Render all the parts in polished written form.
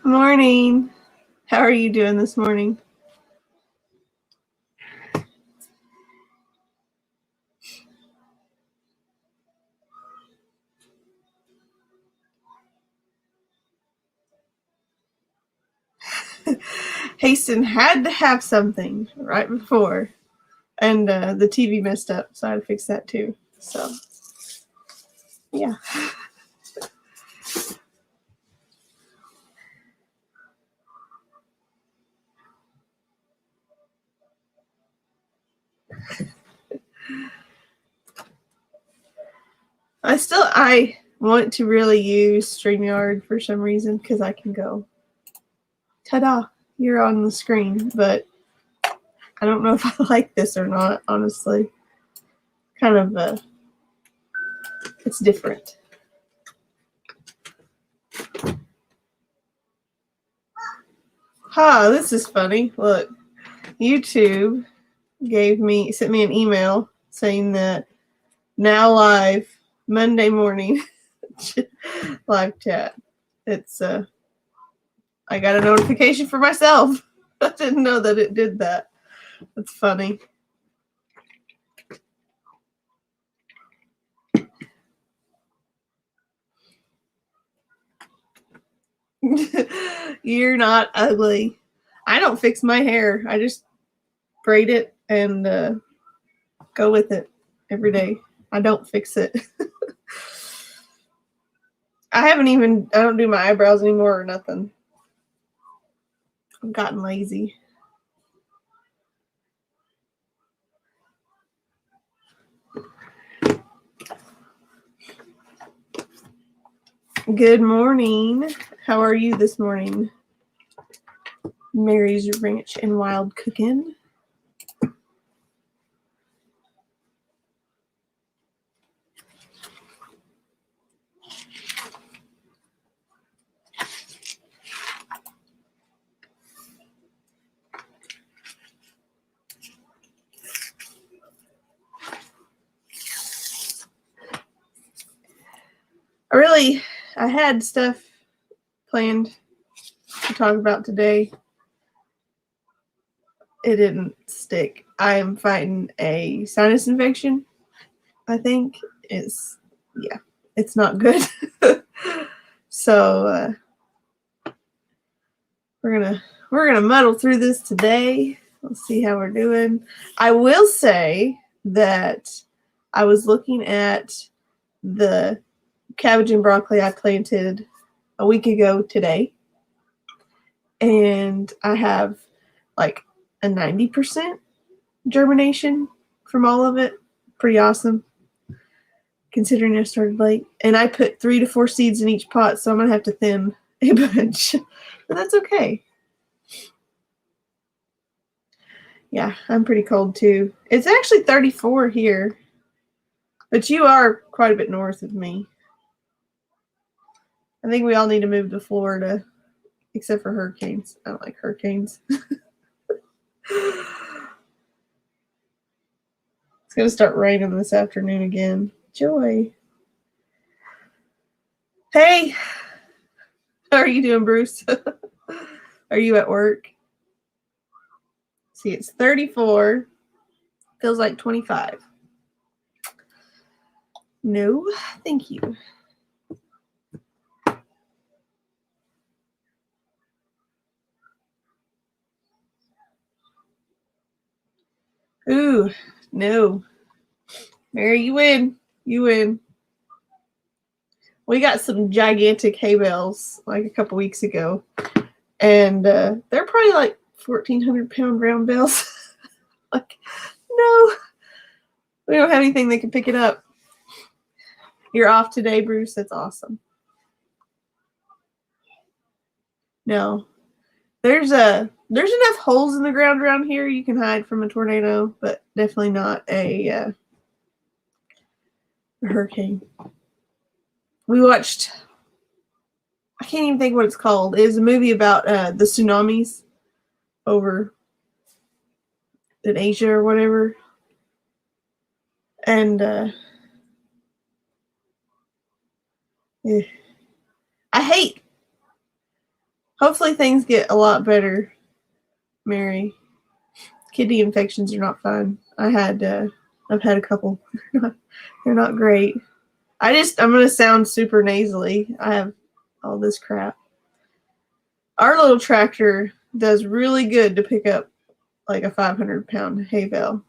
Morning. How are you doing this morning? Hasten had to have something right before, and the TV messed up, so I had to fix that too. So, yeah. I want to really use StreamYard for some reason because I can go, ta-da, you're on the screen, but I don't know if I like this or not, honestly. Kind of, it's different. This is funny. Look, YouTube sent me an email saying that now live Monday morning live chat. It's I got a notification for myself. I didn't know that it did that. That's funny. You're not ugly. I don't fix my hair. I just braid it and go with it every day. I don't fix it. I don't do my eyebrows anymore or nothing. I've gotten lazy. Good morning. How are you this morning? Mary's Ranch and Wild Cookin'. I had stuff planned to talk about today. It didn't stick. I am fighting a sinus infection. I think it's not good. So we're gonna muddle through this today. Let's see how we're doing. I will say that I was looking at the cabbage and broccoli I planted a week ago today, and I have like a 90% germination from all of it. Pretty awesome, considering I started late. And I put 3 to 4 seeds in each pot, so I'm gonna have to thin a bunch, but that's okay. Yeah, I'm pretty cold too. It's actually 34 here, but you are quite a bit north of me. I think we all need to move to Florida, except for hurricanes. I don't like hurricanes. It's going to start raining this afternoon again. Joy. Hey, how are you doing, Bruce? Are you at work? See, it's 34. Feels like 25. No, thank you. Ooh, no. Mary, you win. You win. We got some gigantic hay bales like a couple weeks ago, and they're probably like 1,400-pound round bales. Like, no, we don't have anything that can pick it up. You're off today, Bruce. That's awesome. No, there's enough holes in the ground around here you can hide from a tornado, but definitely not a hurricane. We watched, I can't even think what it's called. It was a movie about the tsunamis over in Asia or whatever. And I hate Hopefully things get a lot better, Mary. Kidney infections are not fun. I've had a couple. They're not great. I'm gonna sound super nasally. I have all this crap. Our little tractor does really good to pick up like a 500-pound hay bale.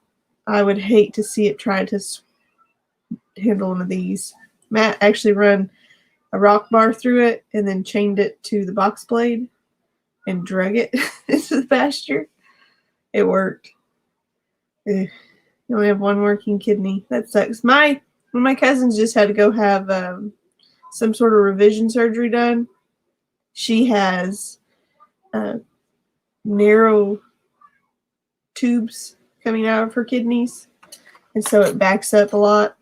I would hate to see it try to handle one of these. Matt actually run a rock bar through it and then chained it to the box blade and drug it into the pasture. It worked. You only have one working kidney. That sucks. One of my cousins just had to go have some sort of revision surgery done. She has narrow tubes coming out of her kidneys, and so it backs up a lot.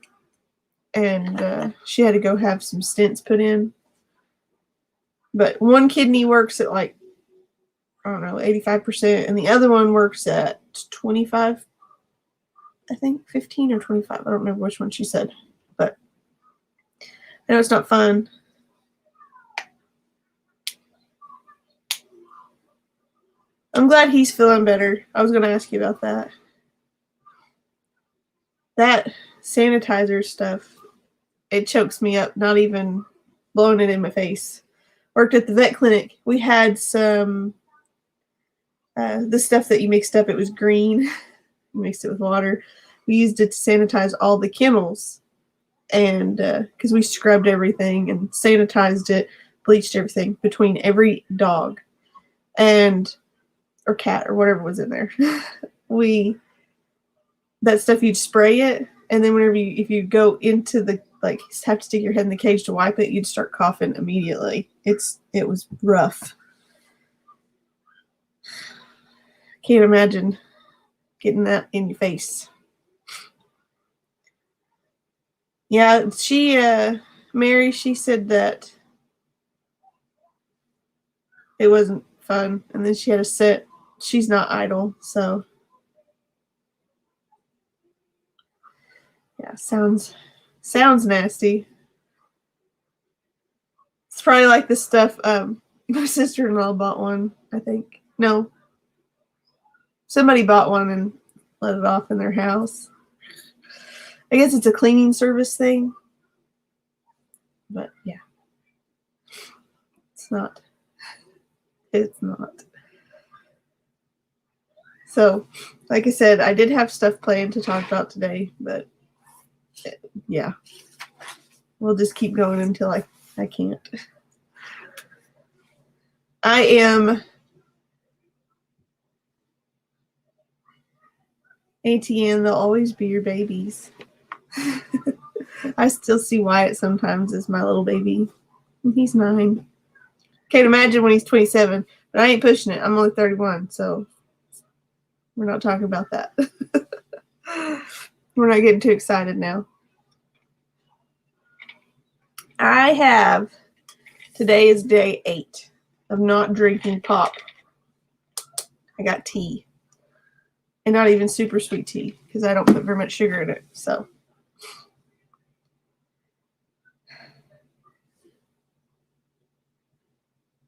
And she had to go have some stents put in. But one kidney works at like, I don't know, 85%, and the other one works at 25, I think 15 or 25. I don't remember which one she said, but I know it's not fun. I'm glad he's feeling better. I was going to ask you about that. That sanitizer stuff, it chokes me up, not even blowing it in my face. Worked at the vet clinic. We had some, the stuff that you mixed up, it was green. You mixed it with water. We used it to sanitize all the kennels. And because we scrubbed everything and sanitized it, bleached everything between every dog or cat or whatever was in there. That stuff, you'd spray it, and then if you go into the, like, have to stick your head in the cage to wipe it, you'd start coughing immediately. It was rough. Can't imagine getting that in your face. Yeah, Mary, she said that it wasn't fun, and then she had to sit. She's not idle, so yeah, sounds nasty. It's probably like the stuff my sister-in-law bought one, I think. No. Somebody bought one and let it off in their house. I guess it's a cleaning service thing. But yeah. It's not. So, like I said, I did have stuff planned to talk about today, but yeah. We'll just keep going until I can't. I am ATN, they'll always be your babies. I still see Wyatt sometimes as my little baby. He's 9. Can't imagine when he's 27, but I ain't pushing it. I'm only 31, so we're not talking about that. We're not getting too excited now. Today is day 8 of not drinking pop. I got tea. And not even super sweet tea, because I don't put very much sugar in it, so.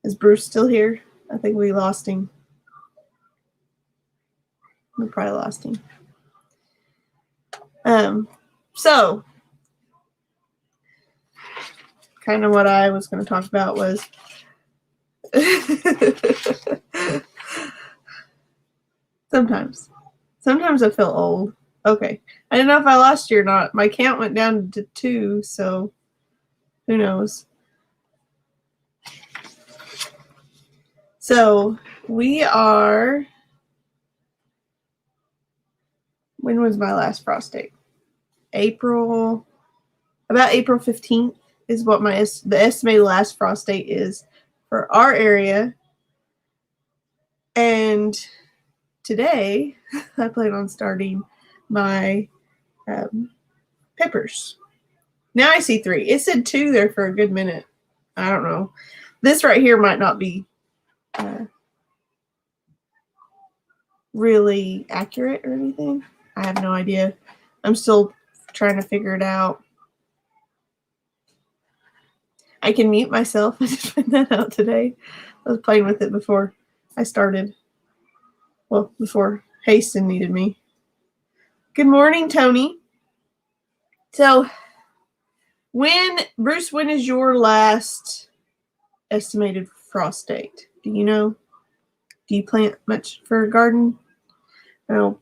Is Bruce still here? I think we lost him. We probably lost him. So, kind of what I was going to talk about was Sometimes I feel old. Okay. I don't know if I lost you or not. My count went down to 2, so who knows? So we are. When was my last frost date? About April 15th is what the estimated last frost date is for our area. And today, I plan on starting my peppers. Now I see 3. It said 2 there for a good minute. I don't know. This right here might not be really accurate or anything. I have no idea. I'm still trying to figure it out. I can mute myself. I just found that out today. I was playing with it before I started. Well, before Haston needed me. Good morning, Tony. So, Bruce, when is your last estimated frost date? Do you know? Do you plant much for a garden? I know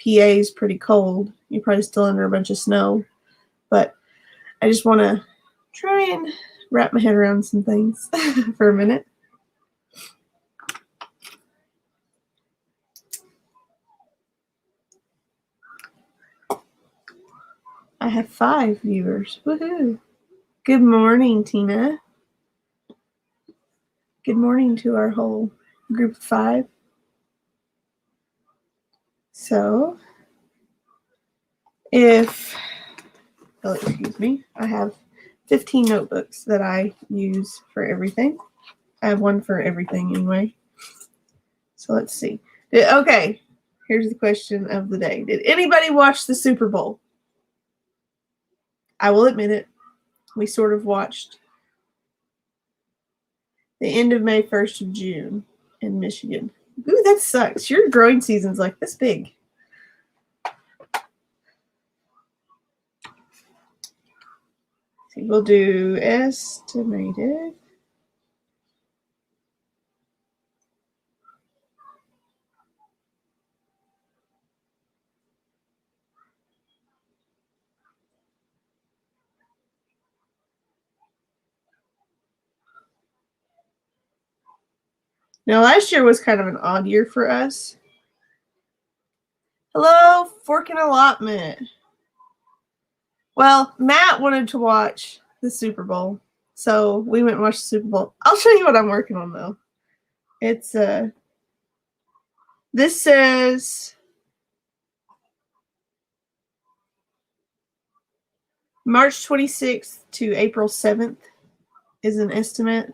PA is pretty cold. You're probably still under a bunch of snow. But I just want to try and wrap my head around some things for a minute. I have 5 viewers. Woohoo! Good morning, Tina. Good morning to our whole group of 5. So, excuse me, I have 15 notebooks that I use for everything. I have one for everything anyway. So let's see. Okay, here's the question of the day. Did anybody watch the Super Bowl? I will admit it. We sort of watched the end of May, 1st of June in Michigan. Ooh, that sucks. Your growing season's like this big. See, we'll do estimated. Now, last year was kind of an odd year for us. Hello, Fork and Allotment. Well, Matt wanted to watch the Super Bowl, so we went and watched the Super Bowl. I'll show you what I'm working on, though. It's, this says March 26th to April 7th is an estimate.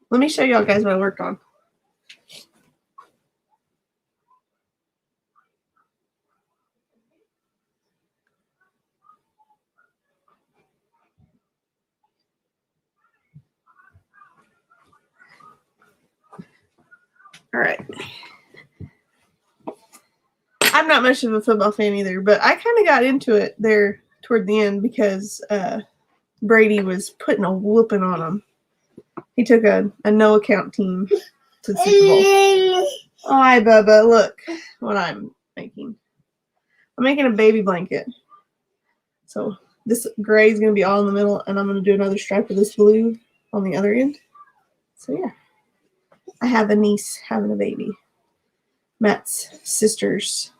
Let me show y'all guys what I worked on. All right. I'm not much of a football fan either, but I kind of got into it there toward the end because Brady was putting a whooping on him. He took a no-account team to the Super Bowl. Oh, hi, Bubba. Look what I'm making. I'm making a baby blanket. So this gray is going to be all in the middle, and I'm going to do another stripe of this blue on the other end. So, yeah. I have a niece having a baby. Matt's sister's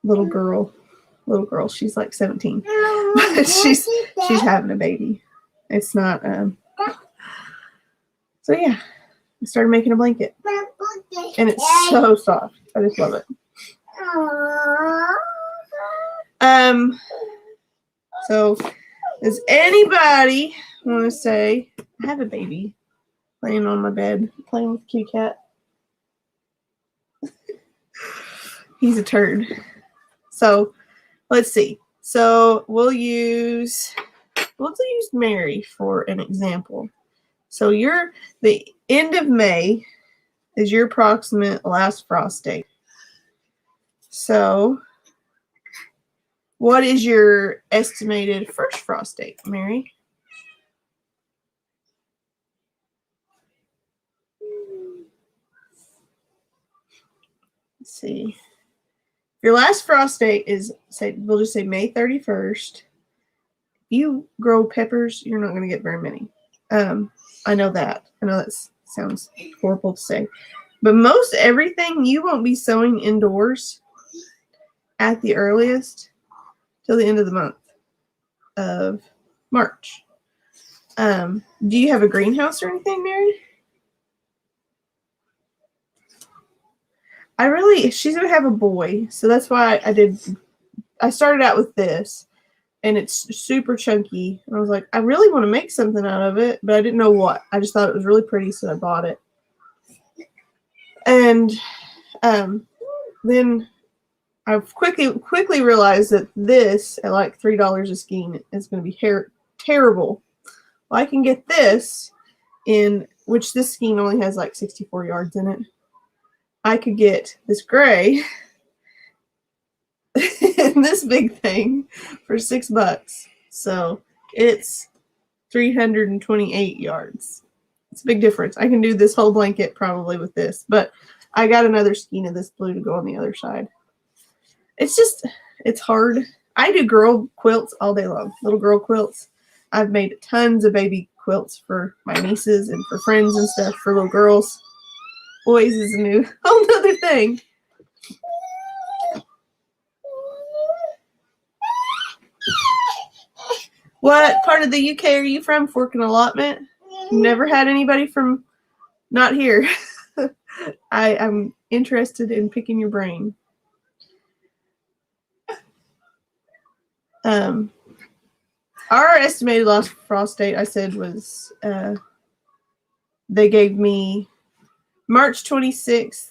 little girl. She's like 17. But she's having a baby. It's not so yeah. I started making a blanket. And it's so soft. I just love it. So does anybody want to say I have a baby laying on my bed playing with the kitty cat? He's a turd. So let's see. So we'll use Mary for an example. So the end of May is your approximate last frost date. So what is your estimated first frost date, Mary? Let's see. Your last frost date is, we'll just say May 31st. If you grow peppers, you're not going to get very many. I know that. I know that sounds horrible to say. But most everything you won't be sowing indoors at the earliest till the end of the month of March. Do you have a greenhouse or anything, Mary? She's going to have a boy, so that's why I started out with this, and it's super chunky, and I was like, I really want to make something out of it, but I didn't know what. I just thought it was really pretty, so I bought it. And then I've quickly realized that this, at like $3 a skein, is going to be terrible. Well, I can get this in which this skein only has like 64 yards in it, I could get this gray and this big thing for $6. So it's 328 yards. It's a big difference. I can do this whole blanket probably with this, but I got another skein of this blue to go on the other side. It's hard. I do girl quilts all day long, little girl quilts. I've made tons of baby quilts for my nieces and for friends and stuff for little girls. Boys is a new whole nother thing. What part of the UK are you from? Fork and Allotment? Never had anybody from not here. I'm interested in picking your brain. Our estimated lost frost date, I said, was they gave me March 26th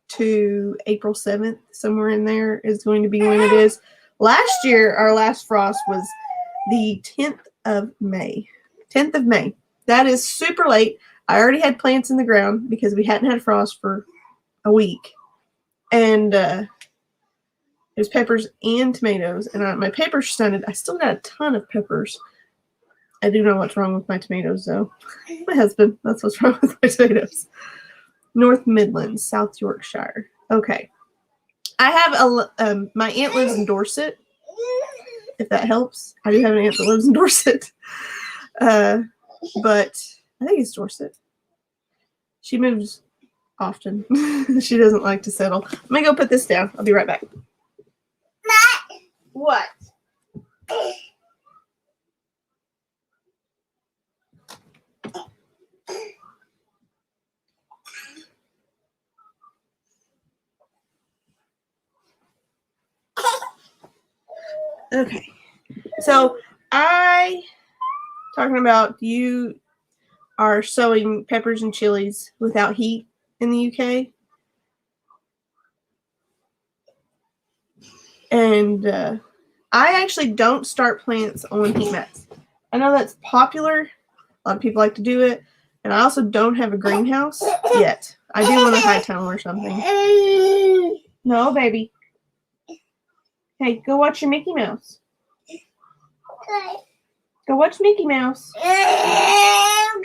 to April 7th. Somewhere in there is going to be when it is. Last year, our last frost was the 10th of May. 10th of May. That is super late. I already had plants in the ground because we hadn't had frost for a week. And it was peppers and tomatoes. And my peppers stunted. I still got a ton of peppers. I do know what's wrong with my tomatoes, though. My husband, that's what's wrong with my tomatoes. North Midlands, South Yorkshire. Okay. I have my aunt lives in Dorset, if that helps. I do have an aunt that lives in Dorset. But I think it's Dorset. She moves often. She doesn't like to settle. I'm going to go put this down. I'll be right back. What? Okay. So talking about you are sowing peppers and chilies without heat in the UK. And I actually don't start plants on heat mats. I know that's popular. A lot of people like to do it. And I also don't have a greenhouse yet. I do want a high tunnel or something. No, baby. Hey, go watch your Mickey Mouse. Go watch Mickey Mouse. Hang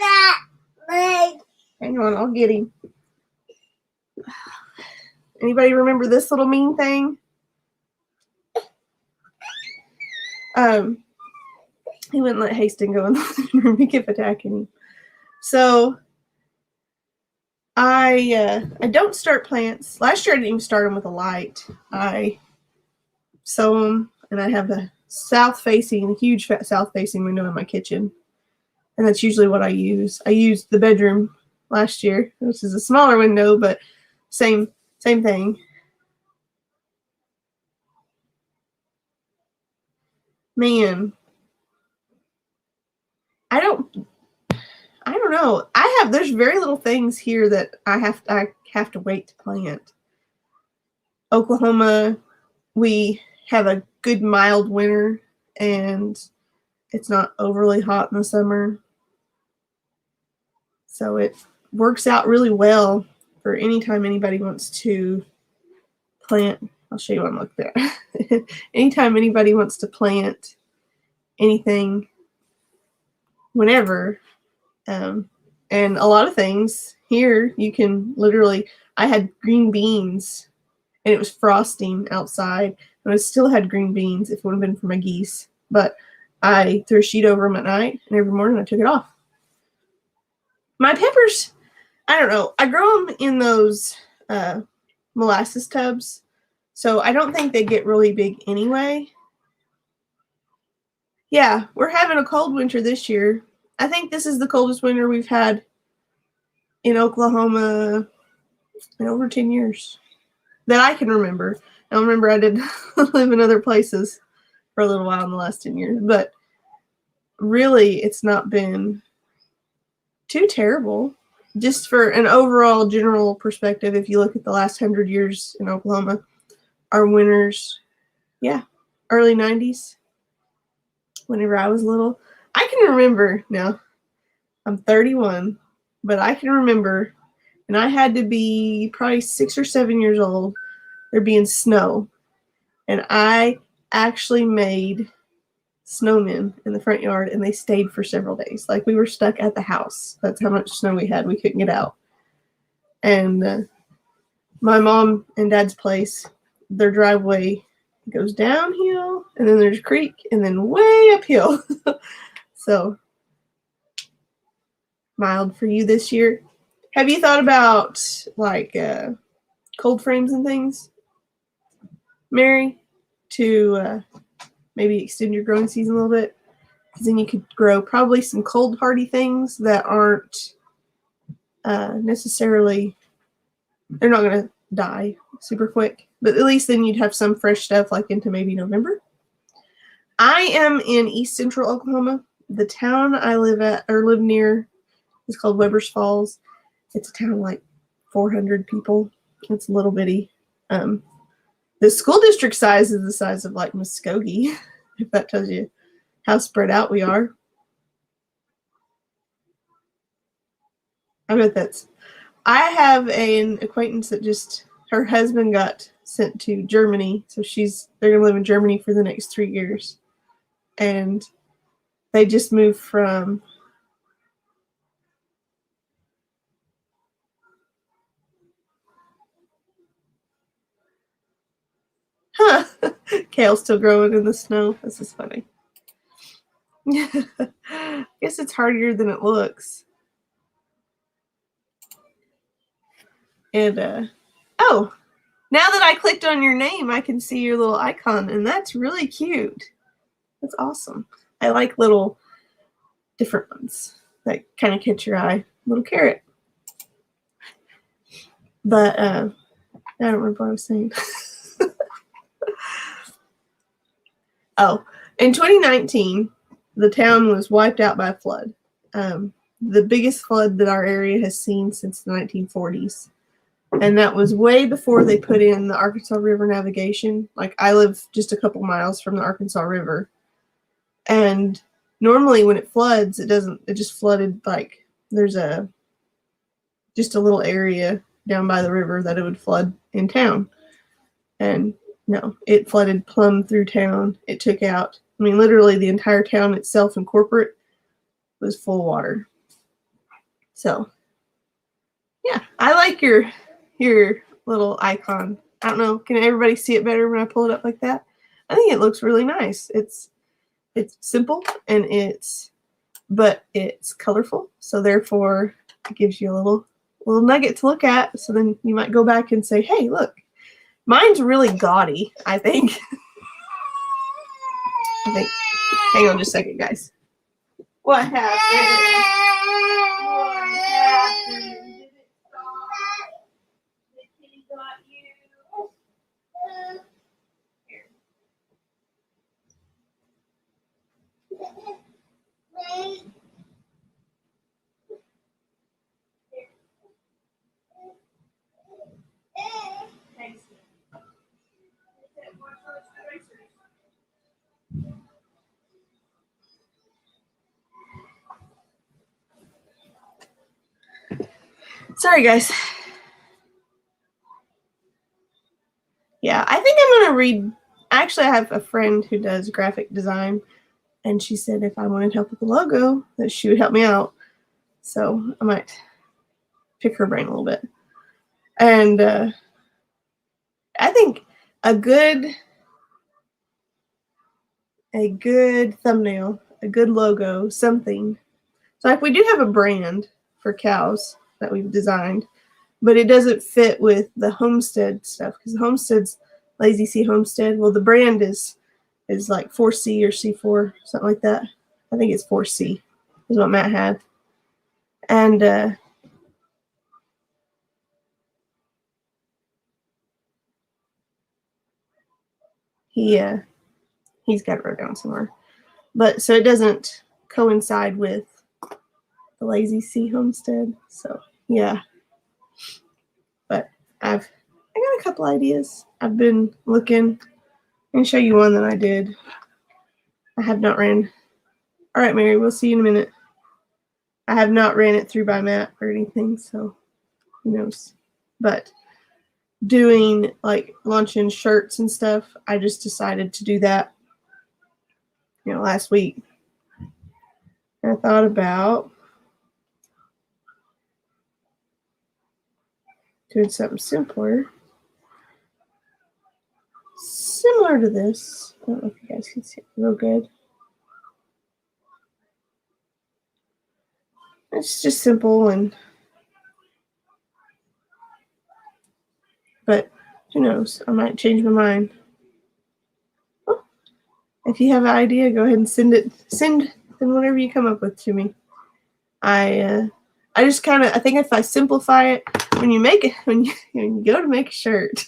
on, I'll get him. Anybody remember this little mean thing? He wouldn't let Hastings go in the living room. He kept attacking him. So I don't start plants. Last year I didn't even start them with a light. I sow them, and I have a huge south-facing window in my kitchen, and that's usually what I use. I used the bedroom last year, which is a smaller window, but same thing. Man, I don't know. There's very little things here that I have to wait to plant. Oklahoma, we have a good mild winter, and it's not overly hot in the summer. So it works out really well for anytime anybody wants to plant. I'll show you one look there. Anytime anybody wants to plant anything, whenever. And a lot of things here, you can literally, I had green beans and it was frosting outside, and I still had green beans if it would have been for my geese. But I threw a sheet over them at night, and every morning I took it off. My peppers, I don't know. I grow them in those molasses tubs, so I don't think they get really big anyway. Yeah, we're having a cold winter this year. I think this is the coldest winter we've had in Oklahoma in over 10 years that I can remember. I remember I did live in other places for a little while in the last 10 years, but really it's not been too terrible. Just for an overall general perspective, if you look at the last 100 years in Oklahoma, our winters, early 90s, whenever I was little. I can remember now. I'm 31. but I can remember, and I had to be probably 6 or 7 years old, there being snow. And I actually made snowmen in the front yard, and they stayed for several days. Like, we were stuck at the house. That's how much snow we had. We couldn't get out. And my mom and dad's place, their driveway goes downhill, and then there's a creek, and then way uphill. So, mild for you this year. Have you thought about, like, cold frames and things, Mary, to maybe extend your growing season a little bit? Because then you could grow probably some cold hardy things that aren't necessarily, they're not going to die super quick, but at least then you'd have some fresh stuff like into maybe November. I am in East Central Oklahoma. The town I live near is called Webbers Falls. It's a town like 400 people. It's a little bitty. The school district size is the size of like Muskogee, if that tells you how spread out we are. I bet I have an acquaintance that just, her husband got sent to Germany, so they're going to live in Germany for the next 3 years. And they just moved from, kale's still growing in the snow. This is funny. I guess it's hardier than it looks. And, oh, now that I clicked on your name, I can see your little icon, and that's really cute. That's awesome. I like little different ones that kind of catch your eye. Little carrot. But I don't remember what I was saying. Oh, in 2019, the town was wiped out by a flood. The biggest flood that our area has seen since the 1940s. And that was way before they put in the Arkansas River navigation. Like, I live just a couple miles from the Arkansas River. And normally when it floods, it just flooded, like, there's just a little area down by the river that it would flood in town. And no, it flooded plumb through town. It took out, I mean, literally the entire town itself and corporate was full of water. So, yeah, I like your little icon. I don't know, can everybody see it better when I pull it up like that? I think it looks really nice. It's simple and but it's colorful. So therefore it gives you a little nugget to look at. So then you might go back and say, hey, look, mine's really gaudy, I think. Hang on just a second, guys. What happened? Did it stop? The kitty got you? Here. Thanks. Sorry, guys. Yeah, I think I'm going to read. Actually, I have a friend who does graphic design, and she said if I wanted help with the logo, that she would help me out. So I might pick her brain a little bit. And I think a good thumbnail, a good logo, something. So like, we do have a brand for cows that we've designed, but it doesn't fit with the Homestead stuff because Homestead's Lazy C Homestead. Well, the brand is like 4C or C4, something like that. I think it's 4C is what Matt had. And he's got it wrote down somewhere. But so it doesn't coincide with the Lazy C Homestead. So yeah. But I got a couple ideas. I've been looking. I'm going to show you one that I did. I have not ran. All right, Mary, we'll see you in a minute. I have not ran it through by Matt or anything, so who knows. But doing like launching shirts and stuff, I just decided to do that, last week. And I thought about doing something similar to this. I don't know if you guys can see it real good. It's just simple, but who knows? I might change my mind. Oh, if you have an idea, go ahead and send whatever you come up with to me. I just I think if I simplify it, when you go to make a shirt,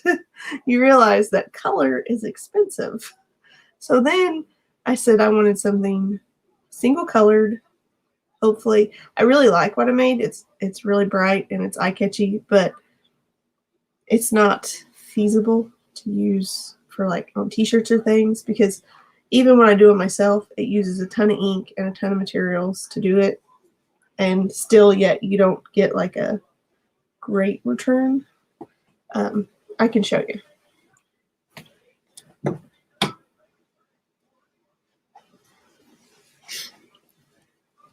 you realize that color is expensive. So then I said I wanted something single colored. Hopefully, I really like what I made. It's really bright and it's eye-catchy, but it's not feasible to use for like on t-shirts or things, because even when I do it myself, it uses a ton of ink and a ton of materials to do it, and still yet you don't get like a great return. I can show you.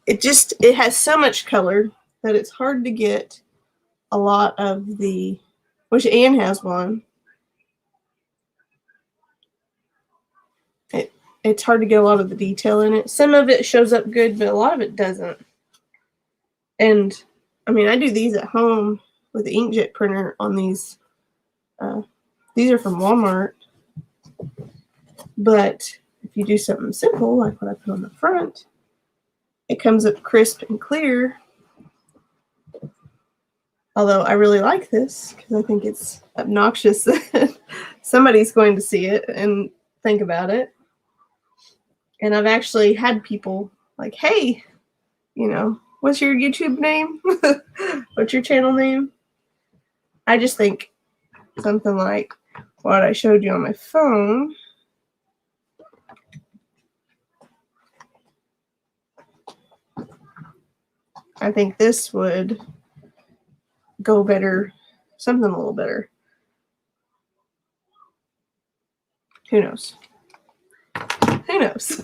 It has so much color that it's hard to get a lot of the, which Anne has one. It's hard to get a lot of the detail in it. Some of it shows up good, but a lot of it doesn't. And I mean, I do these at home with the inkjet printer on these. These are from Walmart. But if you do something simple, like what I put on the front, it comes up crisp and clear. Although I really like this because I think it's obnoxious that somebody's going to see it and think about it. And I've actually had people like, hey, what's your YouTube name? What's your channel name? I just think something like what I showed you on my phone. I think this would go better, something a little better. Who knows? Who knows?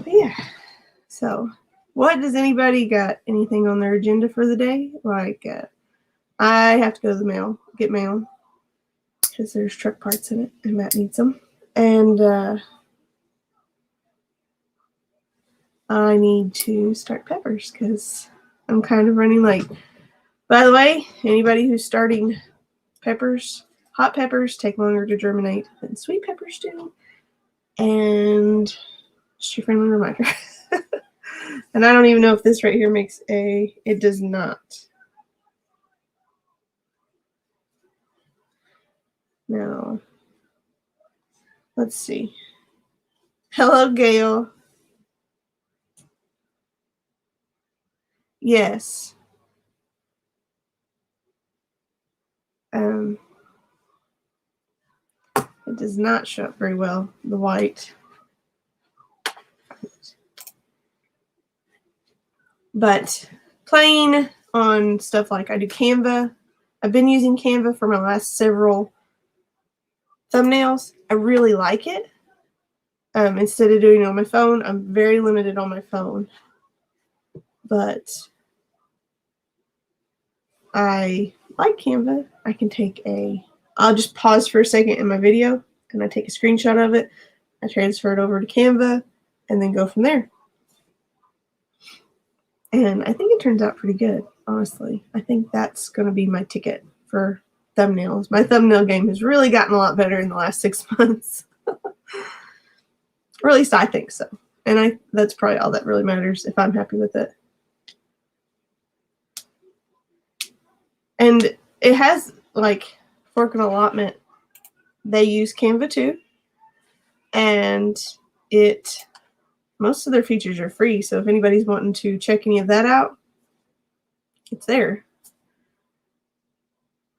Yeah. So, what does anybody got? Anything on their agenda for the day? Like, I have to go to the mail, get mail, because there's truck parts in it, and Matt needs them. And I need to start peppers because I'm kind of running late. By the way, anybody who's starting peppers, hot peppers take longer to germinate than sweet peppers do. And just your friendly reminder. And I don't even know if this right here makes it does not. No. Let's see. Hello, Gail. Yes. It does not show up very well, the white. But playing on stuff like I do Canva. I've been using Canva for my last several thumbnails. I really like it. Instead of doing it on my phone, I'm very limited on my phone. But I like Canva. I can I'll just pause for a second in my video and I take a screenshot of it. I transfer it over to Canva and then go from there. And I think it turns out pretty good, honestly. I think that's going to be my ticket for thumbnails. My thumbnail game has really gotten a lot better in the last 6 months. Or at least I think so. And that's probably all that really matters if I'm happy with it. And it has, like, Fork and Allotment. They use Canva too. And most of their features are free. So if anybody's wanting to check any of that out, it's there.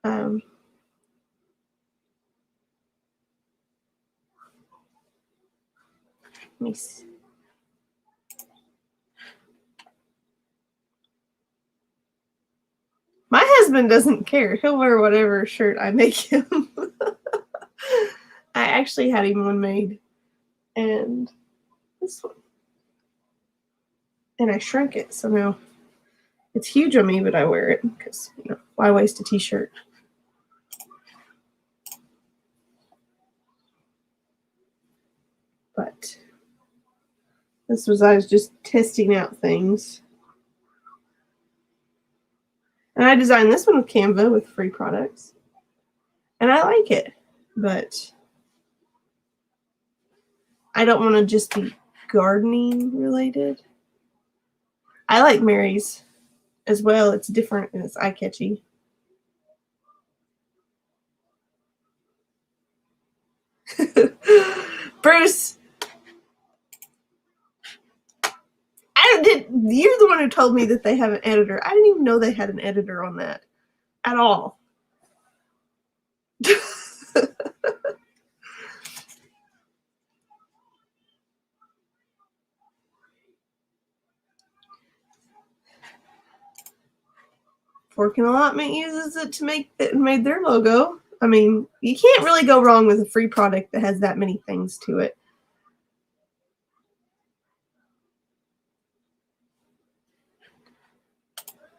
Let me see. My husband doesn't care. He'll wear whatever shirt I make him. I actually had him one made. And this one. And I shrunk it. So now it's huge on me, but I wear it because, you know, why waste a t-shirt? But this was, I was just testing out things. And I designed this one with Canva with free products. And I like it, but I don't want to just be gardening related. I like Mary's as well. It's different and it's eye-catchy. Bruce, you're the one who told me that they have an editor. I didn't even know they had an editor on that at all. Fork and Allotment uses it to make it, made their logo. I mean, you can't really go wrong with a free product that has that many things to it.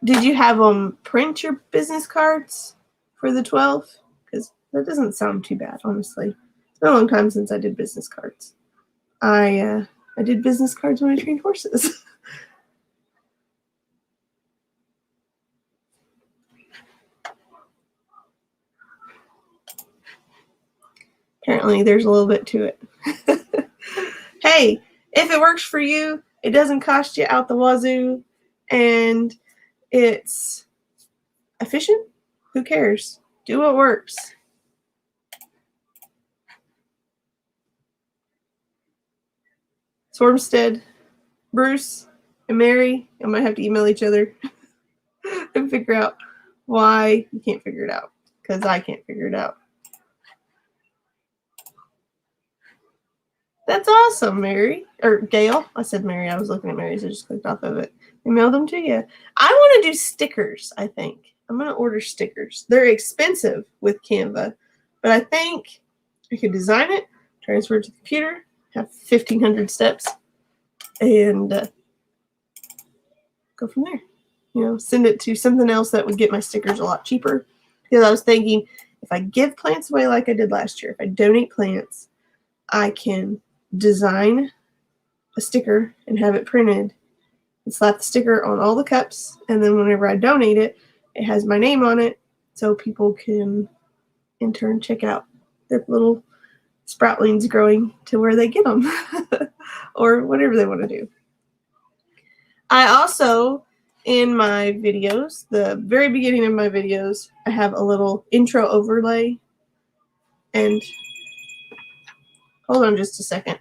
Did you have them print your business cards for the 12? Because that doesn't sound too bad, honestly. It's been a long time since I did business cards. I did business cards when I trained horses. Apparently, there's a little bit to it. Hey, if it works for you, it doesn't cost you out the wazoo, and it's efficient, who cares? Do what works. Swarmstead, Bruce, and Mary, I might have to email each other and figure out why you can't figure it out, because I can't figure it out. That's awesome, Mary. Or Gail. I said Mary. I was looking at Mary's. I just clicked off of it. They mailed them to you. I want to do stickers, I think. I'm going to order stickers. They're expensive with Canva, but I think I could design it, transfer it to the computer, have 1,500 steps, and go from there. You know, send it to something else that would get my stickers a lot cheaper. Because I was thinking, if I give plants away like I did last year, if I donate plants, I can design a sticker and have it printed and slap the sticker on all the cups, and then whenever I donate it, it has my name on it so people can in turn check out their little sproutlings growing to where they get them or whatever they want to do. I also, in my videos, the very beginning of my videos, I have a little intro overlay. And hold on just a second.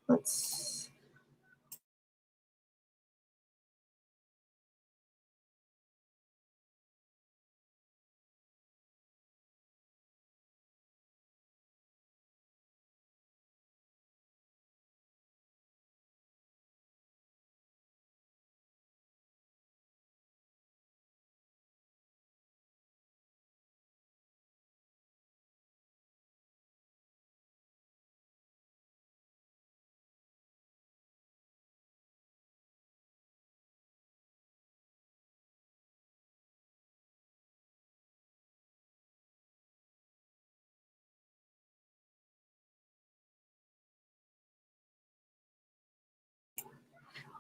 Let's.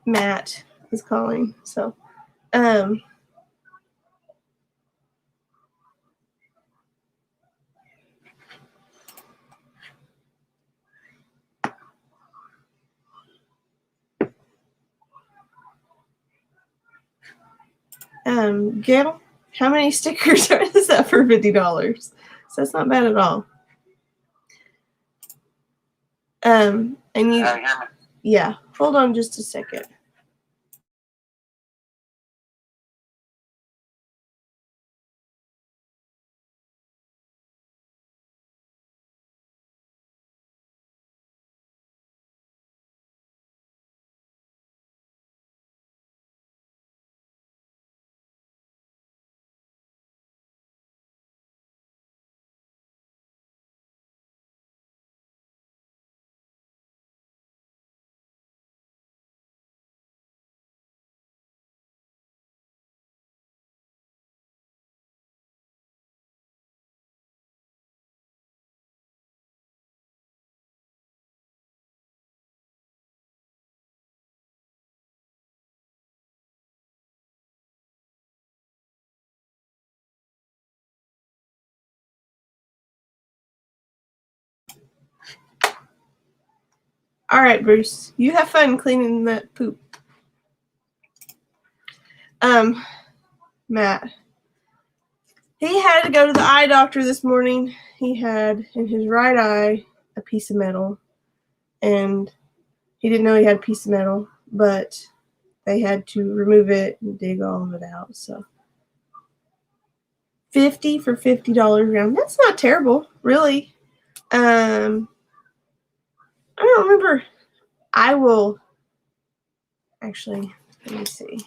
Matt is calling, so Gail, how many stickers is that for $50? So that's not bad at all. And you, yeah, hold on just a second. All right, Bruce. You have fun cleaning that poop. Matt. He had to go to the eye doctor this morning. He had in his right eye a piece of metal, and he didn't know he had a piece of metal, but they had to remove it and dig all of it out. So $50 for $50 around. That's not terrible, really. I don't remember. I will actually, let me see.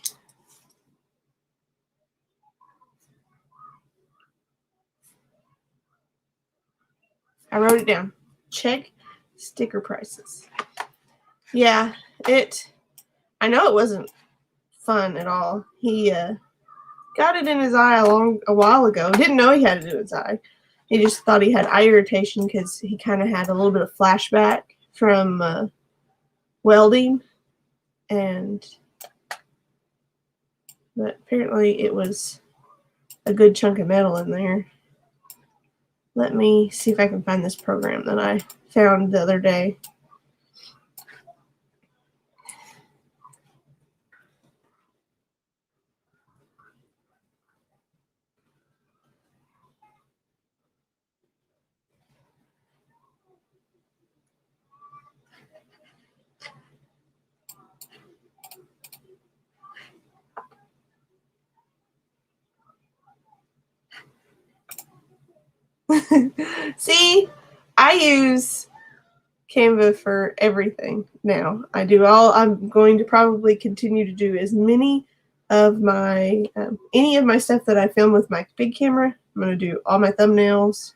I wrote it down. Check sticker prices. Yeah, I know it wasn't fun at all. He got it in his eye a while ago. Didn't know he had it in his eye. He just thought he had eye irritation because he kind of had a little bit of flashback from welding, but apparently it was a good chunk of metal in there. Let me see if I can find this program that I found the other day. See, I use Canva for everything now. I'm going to probably continue to do as many of my, any of my stuff that I film with my big camera. I'm going to do all my thumbnails.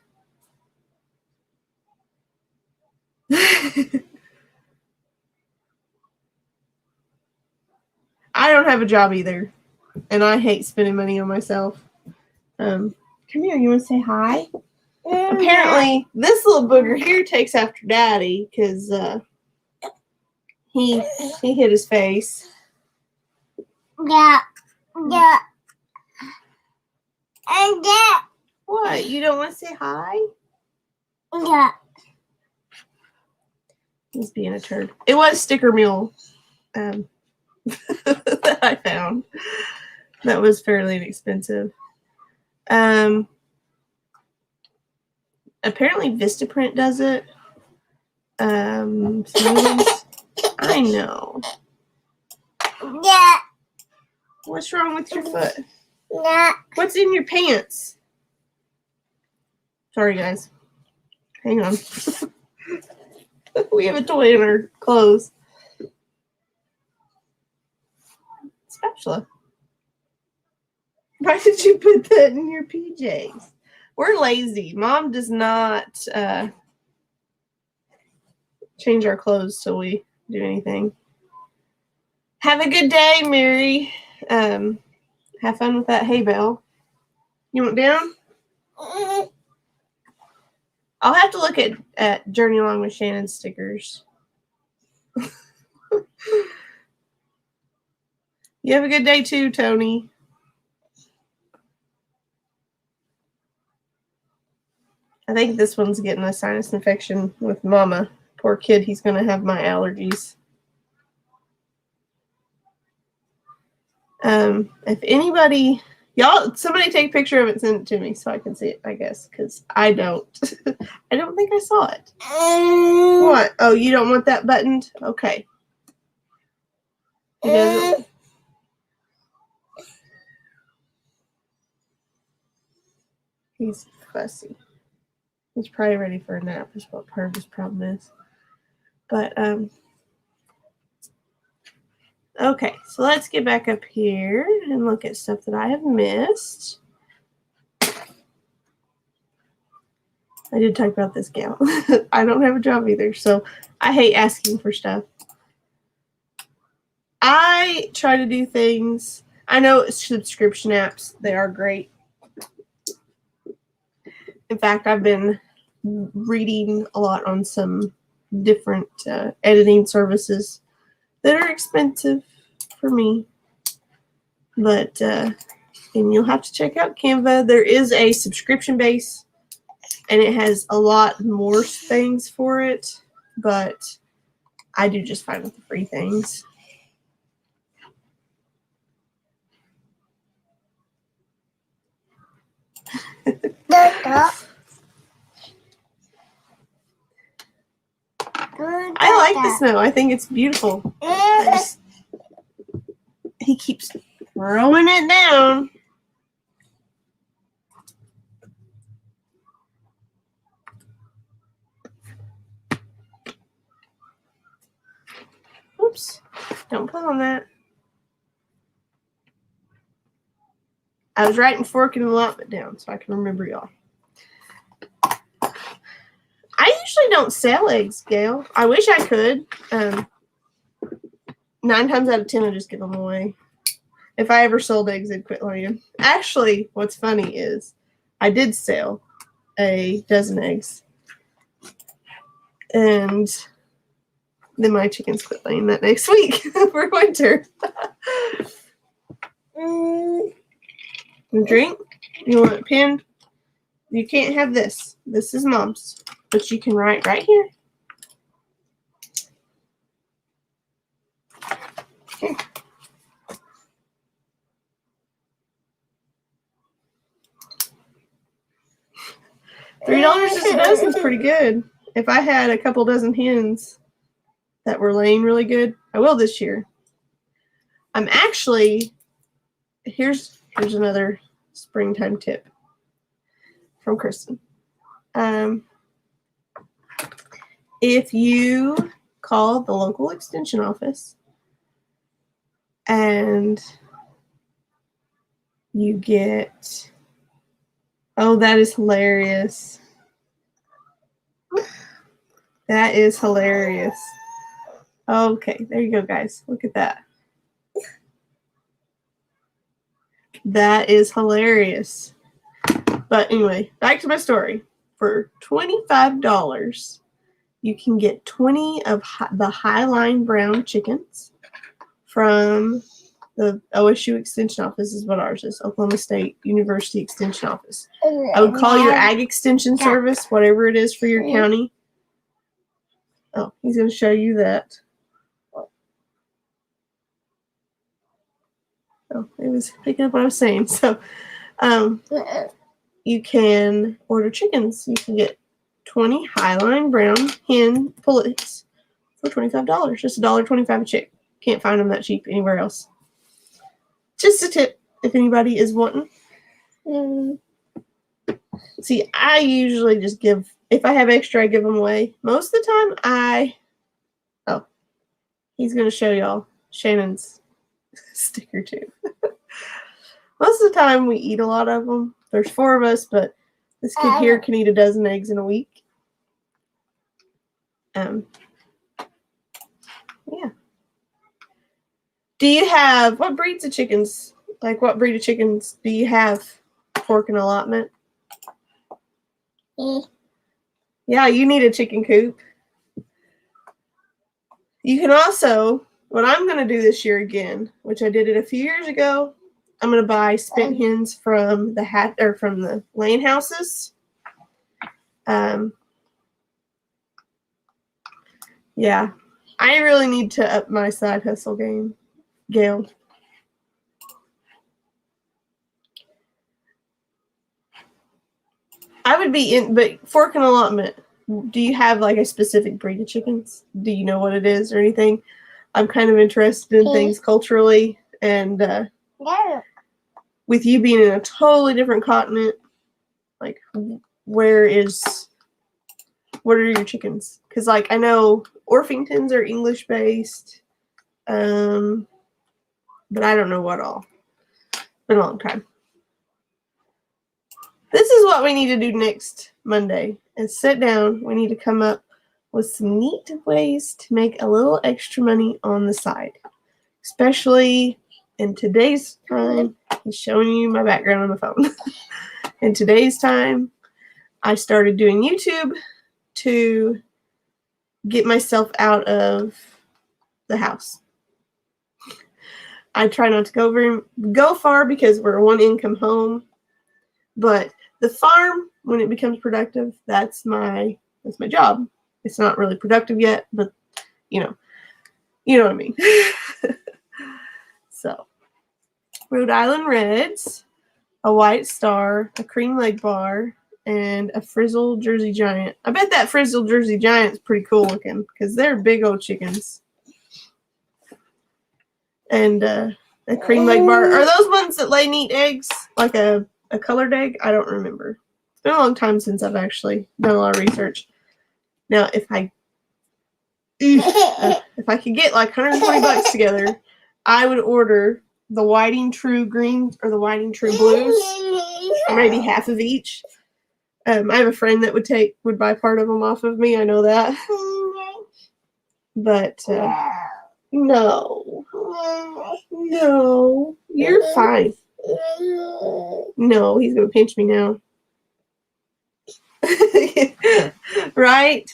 I don't have a job either, and I hate spending money on myself. Come here, you want to say hi? Apparently, this little booger here takes after Daddy because he hit his face. Yeah. And yeah. What? You don't want to say hi? Yeah. He's being a turd. It was Sticker Mule that I found. That was fairly inexpensive. Apparently Vistaprint does it. I know. Yeah. What's wrong with your foot? Yeah. What's in your pants? Sorry, guys. Hang on. We have a toy in our clothes. Spatula. Why did you put that in your PJs? We're lazy. Mom does not change our clothes so we do anything. Have a good day, Mary. Have fun with that hay bale. You want down? I'll have to look at Journey Along with Shannon stickers. You have a good day too, Tony. I think this one's getting a sinus infection with Mama. Poor kid, he's going to have my allergies. If anybody, somebody take a picture of it and send it to me so I can see it, I guess, because I don't. I don't think I saw it. What? Oh, you don't want that buttoned? Okay. He doesn't. He's fussy. He's probably ready for a nap is what part of his problem is. But, okay, so let's get back up here and look at stuff that I have missed. I did talk about this gal. I don't have a job either, so I hate asking for stuff. I try to do things. I know subscription apps, they are great. In fact, I've been reading a lot on some different editing services that are expensive for me. But, and you'll have to check out Canva. There is a subscription base, and it has a lot more things for it. But I do just fine with the free things. I like the snow. I think it's beautiful. He keeps throwing it down. Oops. Don't put on that. I was writing fork and allotment down so I can remember y'all. I usually don't sell eggs, Gail. I wish I could. 9 times out of 10, I just give them away. If I ever sold eggs, they'd quit laying. Actually, what's funny is I did sell a dozen eggs. And then my chickens quit laying that next week for winter. Drink? You want it pinned? You can't have this. This is Mom's. But you can write right here. Okay. $3 a dozen is pretty good. If I had a couple dozen hens that were laying really good, I will this year. I'm actually, here's another springtime tip from Kristen. If you call the local extension office and you get, oh, that is hilarious. That is hilarious. Okay, there you go, guys. Look at that. That is hilarious. But anyway, back to my story. For $25, you can get 20 of the Highline Brown chickens from the OSU Extension Office is what ours is, Oklahoma State University Extension Office. I would call your Ag Extension Service, whatever it is for your county. Oh, he's going to show you that. Oh, it was picking up what I was saying. So, you can order chickens. You can get 20 Highline Brown hen pullets for $25. Just $1.25 a chick. Can't find them that cheap anywhere else. Just a tip if anybody is wanting. See, I usually just give, if I have extra, I give them away. Most of the time, he's going to show y'all Shannon's sticker too. Most of the time, we eat a lot of them. There's 4 of us, but this kid here can eat a dozen eggs in a week. Yeah. Do you have, what breeds of chickens? Like, what breed of chickens do you have? Fork and allotment? Yeah, you need a chicken coop. You can also, what I'm going to do this year again, which I did it a few years ago, I'm going to buy spent hens from the from the laying houses. Yeah, I really need to up my side hustle game, Gail. I would be in, but fork and allotment. Do you have like a specific breed of chickens? Do you know what it is or anything? I'm kind of interested in things culturally, and with you being in a totally different continent, like what are your chickens? Because like I know Orpingtons are English based, but I don't know what all. Been a long time. This is what we need to do next Monday, is sit down. We need to come up with some neat ways to make a little extra money on the side, especially in today's time. I'm showing you my background on the phone. In today's time, I started doing YouTube to get myself out of the house. I try not to go far because we're a one-income home, but the farm, when it becomes productive, that's my job. It's not really productive yet, but you know what I mean. So, Rhode Island Reds, a White Star, a Cream Leg Bar, and a Frizzled Jersey Giant. I bet that Frizzled Jersey Giant's pretty cool looking because they're big old chickens. And a Cream Leg Bar. Are those ones that lay neat eggs? Like a colored egg? I don't remember. It's been a long time since I've actually done a lot of research. Now, if I could get like $120 together, I would order the Whiting True Green or the Whiting True Blues, or maybe half of each. I have a friend that would buy part of them off of me. I know that, but no, you're fine. No, he's gonna pinch me now, right?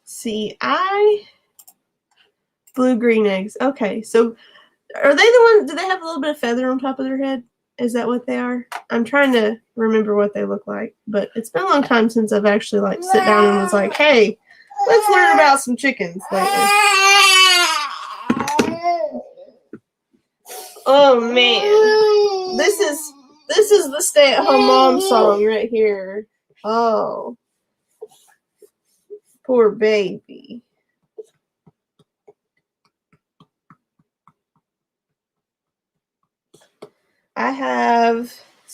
See, blue-green eggs. Okay, so are they the ones, do they have a little bit of feather on top of their head? Is that what they are? I'm trying to remember what they look like, but it's been a long time since I've actually like sit down and was like, hey, let's learn about some chickens lately. Oh man, this is the stay-at-home mom song right here. Oh, poor baby.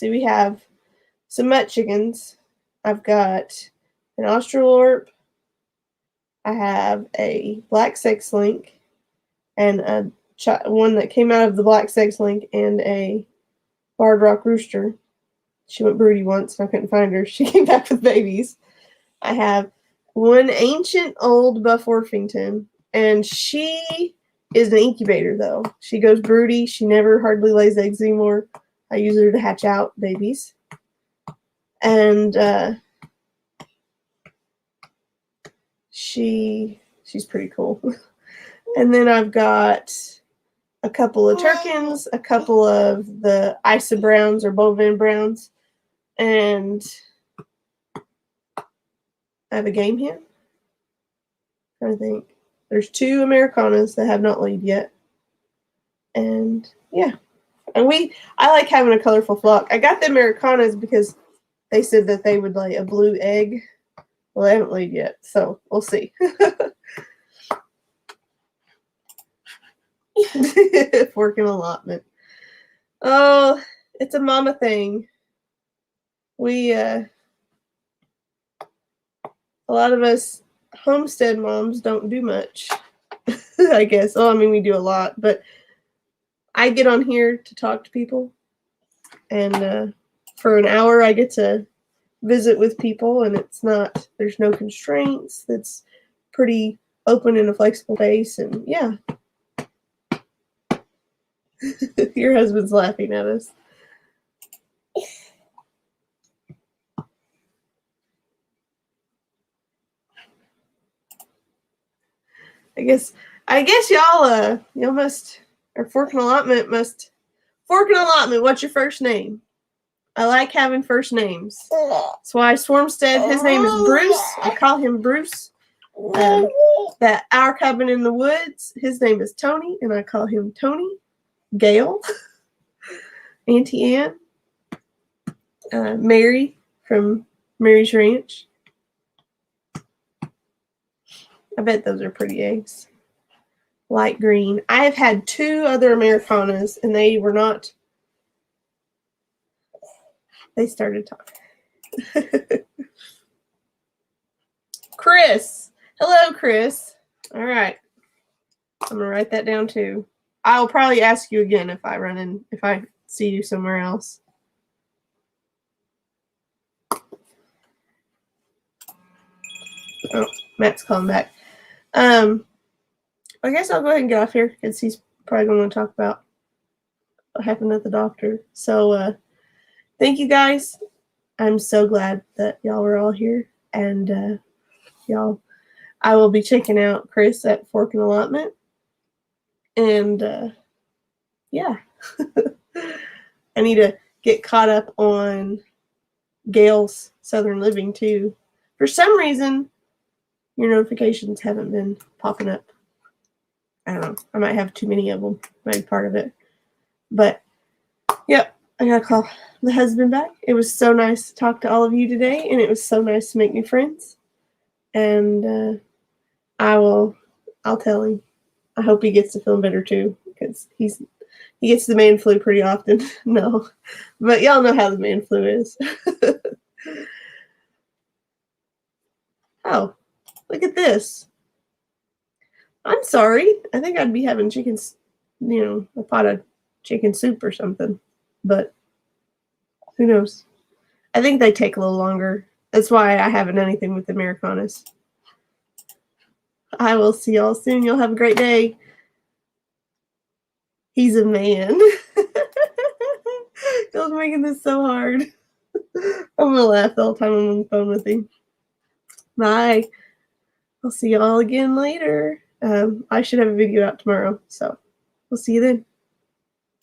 We have some mutt chickens. I've got an Australorp. I have a black sex link and one that came out of the black sex link and a barred rock rooster. She went broody once and I couldn't find her. She came back with babies. I have one ancient old Buff Orpington, and she is an incubator though. She goes broody. She never hardly lays eggs anymore. I use her to hatch out babies. And she's pretty cool. And then I've got a couple of Turkins, a couple of the Isa Browns or Bovin Browns, and I have a game hen. I'm trying to think. There's 2 Americanas that have not laid yet. And yeah. And I like having a colorful flock. I got the Americanas because they said that they would lay a blue egg. Well, they haven't laid yet, so we'll see. Working allotment. Oh, it's a mama thing. We, a lot of us homestead moms don't do much, I guess. Oh, I mean, we do a lot, but I get on here to talk to people, and for an hour I get to visit with people, and there's no constraints. It's pretty open and a flexible pace, and yeah. Your husband's laughing at us. I guess y'all must, or Fork and Allotment, what's your first name? I like having first names. That's why Swarmstead, his name is Bruce. I call him Bruce. That Our Cabin in the Woods, his name is Tony, and I call him Tony. Gail, Auntie Ann, Mary from Mary's Ranch. I bet those are pretty eggs. Light green. I have had 2 other Americanas, and they were not. They started talking. Chris. Hello, Chris. All right. I'm going to write that down too. I'll probably ask you again if I see you somewhere else. Oh, Matt's calling back. I guess I'll go ahead and get off here because he's probably going to talk about what happened at the doctor. So, thank you guys. I'm so glad that y'all were all here, and I will be checking out Chris at Fork and Allotment. And yeah. I need to get caught up on Gail's Southern Living too. For some reason, your notifications haven't been popping up. I don't know. I might have too many of them. Might be part of it. But, yep, I gotta call the husband back. It was so nice to talk to all of you today, and it was so nice to make new friends. And I'll tell him. I hope he gets to feeling better too, because he gets the man flu pretty often. No, but y'all know how the man flu is. Oh, look at this. I'm sorry. I think I'd be having a pot of chicken soup or something. But who knows? I think they take a little longer. That's why I haven't done anything with the Americanas. I will see y'all soon. Y'all have a great day. He's a man. Y'all making this so hard. I'm gonna laugh the whole time I'm on the phone with him. Bye. I'll see y'all again later. I should have a video out tomorrow, so we'll see you then.